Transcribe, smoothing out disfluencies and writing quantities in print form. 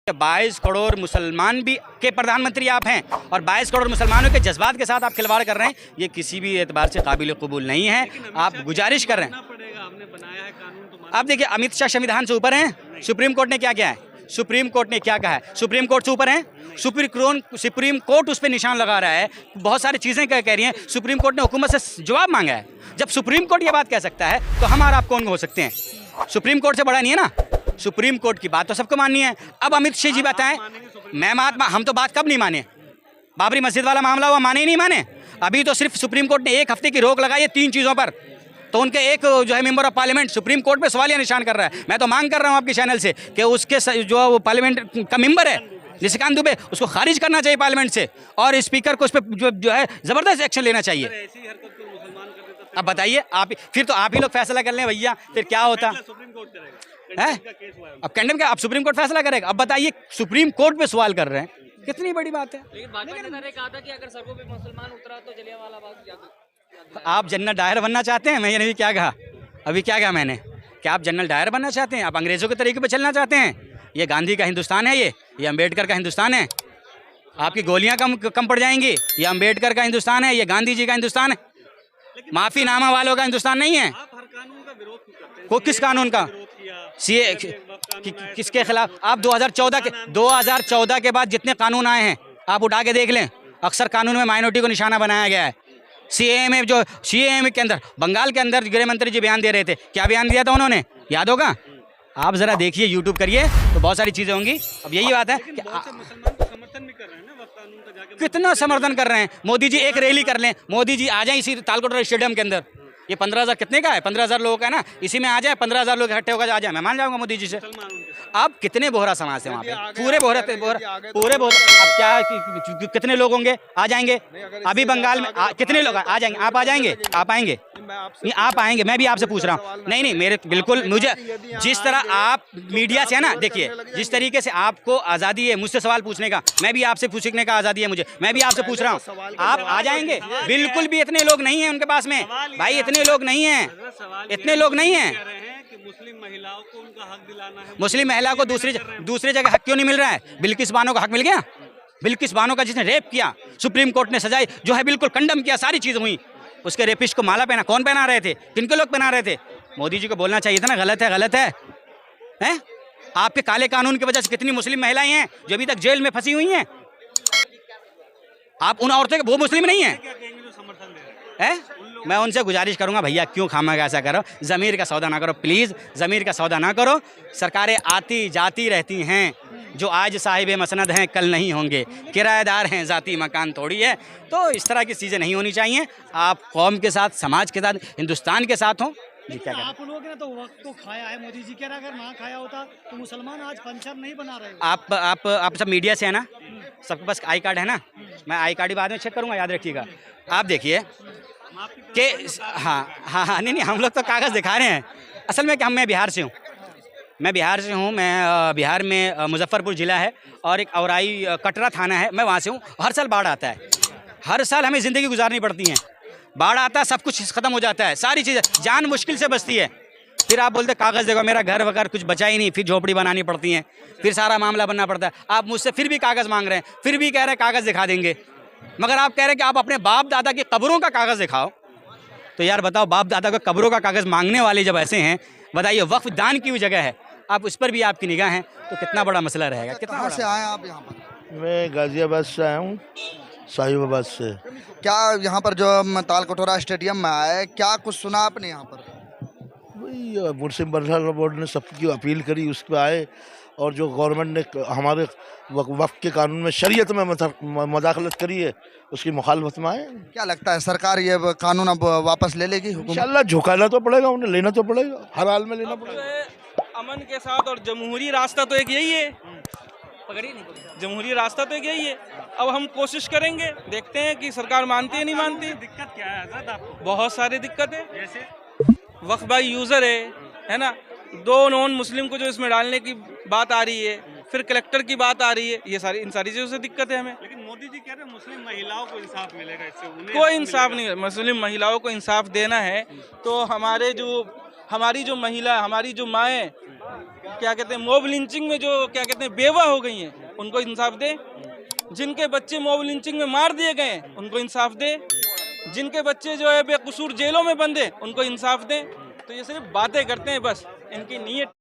22 करोड़ मुसलमान भी के प्रधानमंत्री आप हैं और 22 करोड़ मुसलमानों के जज्बात के साथ आप खिलवाड़ कर रहे हैं, ये किसी भी एतबार से काबिल कबूल नहीं है। आप गुजारिश कर रहे हैं, आप देखिए अमित शाह संविधान से ऊपर हैं। सुप्रीम कोर्ट ने क्या किया है, सुप्रीम कोर्ट ने क्या कहा है, सुप्रीम कोर्ट से ऊपर है। सुप्रीम कोर्ट उस पर निशान लगा रहा है, बहुत सारी चीज़ें कह रही हैं। सुप्रीम कोर्ट ने हुकूमत से जवाब मांगा है। जब सुप्रीम कोर्ट ये बात कह सकता है तो हम और आप कौन हो सकते हैं? सुप्रीम कोर्ट से बड़ा नहीं है ना। सुप्रीम कोर्ट की बात तो सबको माननी है। अब अमित शाह जी बताएं, हम तो बात कब नहीं माने? बाबरी मस्जिद वाला मामला हुआ, माने ही नहीं माने। अभी तो सिर्फ सुप्रीम कोर्ट ने 1 हफ्ते की रोक लगाई है 3 चीज़ों पर, तो उनके एक जो है member of parliament supreme court पे सवालिया निशान कर रहा है। मैं तो मांग कर रहा हूँ आपके चैनल से कि उसके जो वो पार्लियामेंट का मेंबर है निशिकांत दुबे, उसको खारिज करना चाहिए पार्लियामेंट से, और स्पीकर को उस पर जो है ज़बरदस्त एक्शन लेना चाहिए। अब बताइए आप, फिर तो आप ही लोग फैसला कर लें भैया, फिर क्या होता है? अब कंडेम क्या, अब सुप्रीम कोर्ट फैसला करेगा। अब बताइए सुप्रीम कोर्ट पे सवाल कर रहे हैं, कितनी बड़ी बात है। लेकिन भाजपा ने कहा था कि अगर सड़कों पे मुसलमान उतरा तो जलियांवाला बाग याद। आप जनरल डायर बनना चाहते हैं? मैंने अभी क्या कहा, अभी क्या कहा मैंने, क्या आप जनरल डायर बनना चाहते हैं? आप अंग्रेज़ों के तरीके पे चलना चाहते हैं? ये गांधी का हिंदुस्तान है, ये अम्बेडकर का हिंदुस्तान है। आपकी गोलियां कम पड़ जाएंगी। ये अम्बेडकर का हिंदुस्तान है, ये गांधी जी का हिंदुस्तान है, माफ़ीनामा वालों का हिंदुस्तान नहीं है। को किस कानून का? सीए किसके खिलाफ? आप 2014 के बाद जितने कानून आए हैं आप उठा के देख लें, अक्सर कानून में माइनॉरिटी को निशाना बनाया गया है। सीएए के अंदर, बंगाल के अंदर गृह मंत्री जी बयान दे रहे थे, क्या बयान दिया था उन्होंने, याद होगा? आप ज़रा देखिए, यूट्यूब करिए तो बहुत सारी चीज़ें होंगी। अब यही बात है कि समर्थन भी कर रहे हैं ना, कानून का कितना समर्थन कर रहे हैं। मोदी जी एक रैली कर लें, मोदी जी आ जाए इसी तालकोटरा स्टेडियम के अंदर, ये 15,000 कितने का है, 15,000 लोगों का है ना, इसी में आ जाए, 15,000 लोग इकट्ठे होकर आ जाए, मैं मान जाऊंगा मोदी जी से। आप कितने बोहरा समाज से वहाँ पे, पूरे बोहरा अब क्या कितने लोग होंगे, आ जाएंगे। अभी बंगाल में कितने लोग आ जाएंगे? आप आ जाएंगे? आप आएंगे? नहीं आप आएंगे, मैं भी आपसे पूछ रहा हूँ। नहीं मेरे बिल्कुल, मुझे जिस तरह आप मीडिया से है ना, देखिए जिस तरीके से आपको आज़ादी है मुझसे सवाल पूछने का, मैं भी आपसे पूछने का आज़ादी है मुझे, मैं भी आपसे पूछ रहा हूँ। आप आ जाएंगे? बिल्कुल भी इतने लोग नहीं हैं उनके पास में भाई, इतने लोग नहीं हैं, इतने लोग नहीं हैं। मुस्लिम महिलाओं को उनका हक दिलाना है। मुस्लिम महिला को दूसरी जगह हक क्यों नहीं मिल रहा है? बिल्किस बानो को हक मिल गया। बिल्किस बानो का जिसने रेप किया, सुप्रीम कोर्ट ने सजाई जो है बिल्कुल कंडम किया, सारी चीज़ हुई। उसके रेपिस्ट को माला पहना, कौन पहना रहे थे, किनके लोग पहना रहे थे? मोदी जी को बोलना चाहिए था ना, गलत है, गलत है, हैं? आपके काले कानून की वजह से कितनी मुस्लिम महिलाएं हैं जो अभी तक जेल में फंसी हुई हैं। आप उन औरतों के, वो मुस्लिम नहीं है, मैं उनसे गुजारिश करूंगा भैया क्यों खामखा ऐसा करो, ज़मीर का सौदा ना करो प्लीज़, ज़मीर का सौदा ना करो। सरकारें आती जाती रहती हैं, जो आज साहिब मसनद हैं कल नहीं होंगे, किराएदार हैं ज़ाती मकान थोड़ी है। तो इस तरह की चीज़ें नहीं होनी चाहिए। आप कौम के साथ, समाज के साथ, हिंदुस्तान के साथ हों। जी क्या आप लोगों ने तो वक्त तो खाया है, मोदी जी कह रहा अगर ना खाया होता तो मुसलमान आज पंचर नहीं बना रहे। आप सब मीडिया से है ना, सबके पास आई कार्ड है ना, मैं आई कार्ड ही बाद में चेक करूँगा, याद रखिएगा। आप देखिए कि हाँ नहीं हम लोग तो कागज़ दिखा रहे हैं। असल में मैं बिहार से हूँ, मैं बिहार में मुजफ्फरपुर ज़िला है और एक औराई कटरा थाना है, मैं वहाँ से हूँ। हर साल बाढ़ आता है, हर साल हमें ज़िंदगी गुजारनी पड़ती है। बाढ़ आता है, सब कुछ ख़त्म हो जाता है, सारी चीज़ें, जान मुश्किल से बचती है। फिर आप बोलते कागज़ देखो, मेरा घर वगैरह कुछ बचा ही नहीं, फिर झोपड़ी बनानी पड़ती है, फिर सारा मामला बनना पड़ता है। आप मुझसे फिर भी कागज़ मांग रहे हैं, फिर भी कह रहे हैं कागज़ दिखा देंगे, मगर आप कह रहे हैं कि आप अपने बाप दादा की कब्रों का कागज़ दिखाओ। तो यार बताओ, बाप दादा को कब्रों का कागज़ मांगने वाले जब ऐसे हैं, बताइए वक्फ दान की हुई जगह है, आप उस पर भी आपकी निगाह है, तो कितना बड़ा मसला रहेगा। कहाँ से आए आप यहाँ पर? मैं गाज़ियाबाद से आया हूँ, साहिबाबाद से। क्या यहाँ पर जो तालकोटरा स्टेडियम में आए, क्या कुछ सुना आपने यहाँ पर? वही मुस्लिम बरसात बोर्ड ने सबकी अपील करी, उस पर आए, और जो गवर्नमेंट ने हमारे वक्त के कानून में शरीयत में मदाखलत करी है, उसकी मुखालफत में आए। क्या लगता है सरकार ये कानून अब वापस ले लेगी? इंशाल्लाह झुकाना तो पड़ेगा, उन्हें लेना तो पड़ेगा, हर हाल में लेना पड़ेगा। अमन के साथ और जमहूरी रास्ता तो एक यही है, जमहूरी रास्ता तो एक यही है। अब हम कोशिश करेंगे, देखते हैं कि सरकार मानती है नहीं मानती। दिक्कत क्या है हज़रत आपको? बहुत सारी दिक्कत है, जैसे वक्फ बाई यूज़र है ना, 2 नॉन मुस्लिम को जो इसमें डालने की बात आ रही है, फिर कलेक्टर की बात आ रही है, ये सारी इन सारी चीज़ों से दिक्कत है हमें। लेकिन मोदी जी कह रहे हैं मुस्लिम महिलाओं को इंसाफ मिलेगा इससे। कोई इंसाफ नहीं, मुस्लिम महिलाओं को इंसाफ देना है तो हमारी जो महिला, हमारी जो माएँ क्या कहते हैं मॉब लिंचिंग में जो क्या कहते हैं बेवा हो गई हैं उनको इंसाफ दे, जिनके बच्चे मॉब लिंचिंग में मार दिए गए हैं उनको इंसाफ दे, जिनके बच्चे जो है बेकसूर जेलों में बंद हैं उनको इंसाफ दे। तो ये सिर्फ बातें करते हैं, बस इनकी नीयत